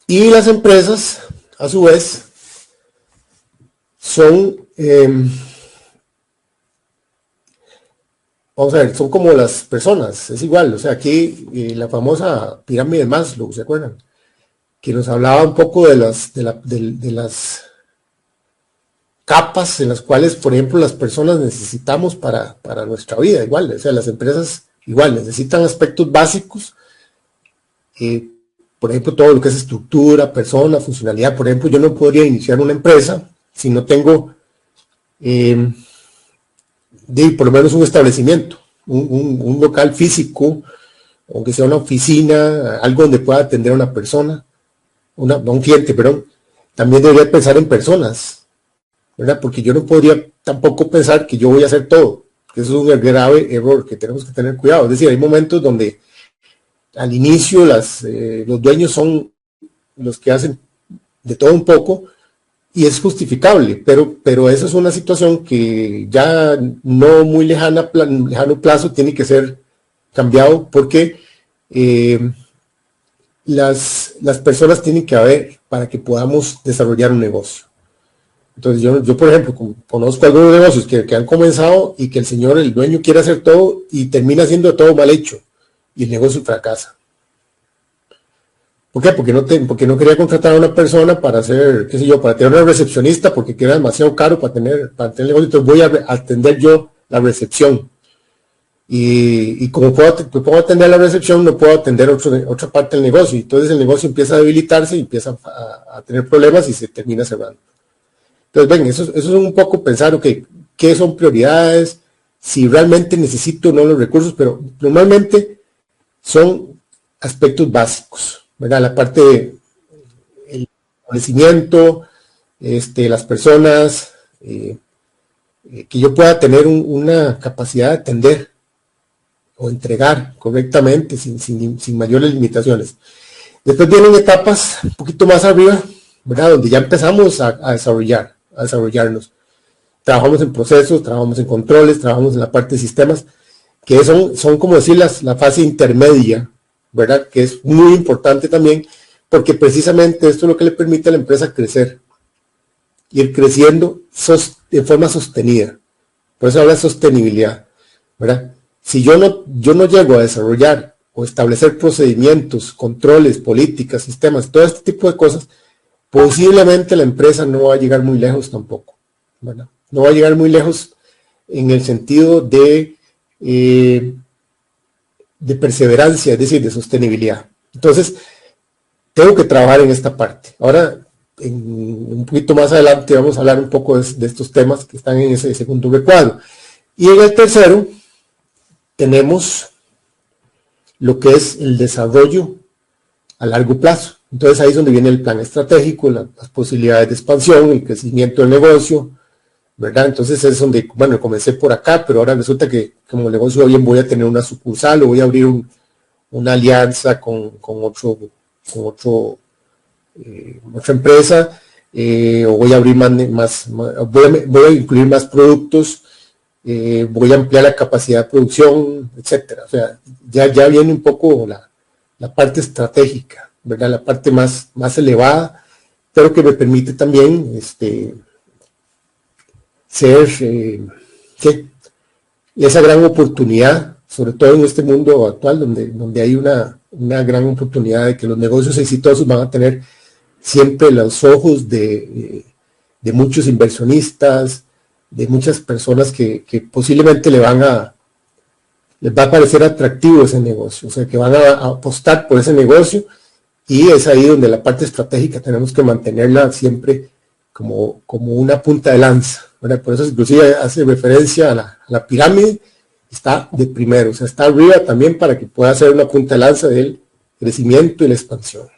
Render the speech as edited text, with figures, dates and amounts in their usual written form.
Y las empresas, a su vez, son, vamos a ver, son como las personas, es igual, o sea, aquí la famosa pirámide de Maslow, ¿se acuerdan? Que nos hablaba un poco de las capas en las cuales, por ejemplo, las personas necesitamos para nuestra vida, igual, o sea, las empresas igual necesitan aspectos básicos, por ejemplo, todo lo que es estructura, persona, funcionalidad. Por ejemplo, yo no podría iniciar una empresa si no tengo por lo menos un establecimiento, un local físico, aunque sea una oficina, algo donde pueda atender a una persona, un cliente, perdón. También debería pensar en personas, ¿verdad? Porque yo no podría tampoco pensar que yo voy a hacer todo. Eso es un grave error que tenemos que tener cuidado. Es decir, hay momentos donde al inicio los dueños son los que hacen de todo un poco y es justificable, pero esa es una situación que ya no muy lejano plazo tiene que ser cambiado porque las personas tienen que haber para que podamos desarrollar un negocio. Entonces yo por ejemplo, conozco algunos negocios que han comenzado y que el dueño quiere hacer todo y termina haciendo todo mal hecho y el negocio fracasa. ¿Por qué? Porque no quería contratar a una persona para hacer, qué sé yo, para tener una recepcionista porque queda demasiado caro para tener el negocio, entonces voy a atender yo la recepción. Y como puedo atender la recepción, no puedo atender otra parte del negocio. Entonces el negocio empieza a debilitarse y empieza a tener problemas y se termina cerrando. Entonces, ven, eso es un poco pensar, ok, ¿qué son prioridades? Si realmente necesito o no los recursos, pero normalmente son aspectos básicos, ¿verdad? La parte del conocimiento, las personas, que yo pueda tener una capacidad de atender o entregar correctamente sin mayores limitaciones. Después vienen etapas un poquito más arriba, ¿verdad? Donde ya empezamos a desarrollarnos. Trabajamos en procesos, trabajamos en controles, trabajamos en la parte de sistemas, que son como decir la fase intermedia, ¿verdad? Que es muy importante también, porque precisamente esto es lo que le permite a la empresa crecer, ir creciendo de forma sostenida. Por eso habla de sostenibilidad, ¿verdad? Si yo no llego a desarrollar o establecer procedimientos, controles, políticas, sistemas, todo este tipo de cosas, posiblemente la empresa no va a llegar muy lejos tampoco, ¿verdad? No va a llegar muy lejos en el sentido de perseverancia, es decir, de sostenibilidad. Entonces, tengo que trabajar en esta parte. Ahora, un poquito más adelante vamos a hablar un poco de estos temas que están en ese segundo recuadro. Y en el tercero tenemos lo que es el desarrollo a largo plazo. Entonces ahí es donde viene el plan estratégico, las posibilidades de expansión, el crecimiento del negocio, ¿verdad? Entonces es donde, bueno, comencé por acá, pero ahora resulta que como el negocio va bien voy a tener una sucursal o voy a abrir una alianza con otra empresa, o voy a abrir voy a incluir más productos, voy a ampliar la capacidad de producción, etcétera. O sea, ya viene un poco la parte estratégica, ¿verdad? La parte más elevada, pero que me permite también ser esa gran oportunidad, sobre todo en este mundo actual donde hay una gran oportunidad de que los negocios exitosos van a tener siempre los ojos de muchos inversionistas, de muchas personas que posiblemente les va a parecer atractivo ese negocio, o sea, que van a apostar por ese negocio, y es ahí donde la parte estratégica tenemos que mantenerla siempre como una punta de lanza, ¿verdad? Por eso inclusive hace referencia a la pirámide, está de primero, o sea, está arriba también para que pueda ser una punta de lanza del crecimiento y la expansión.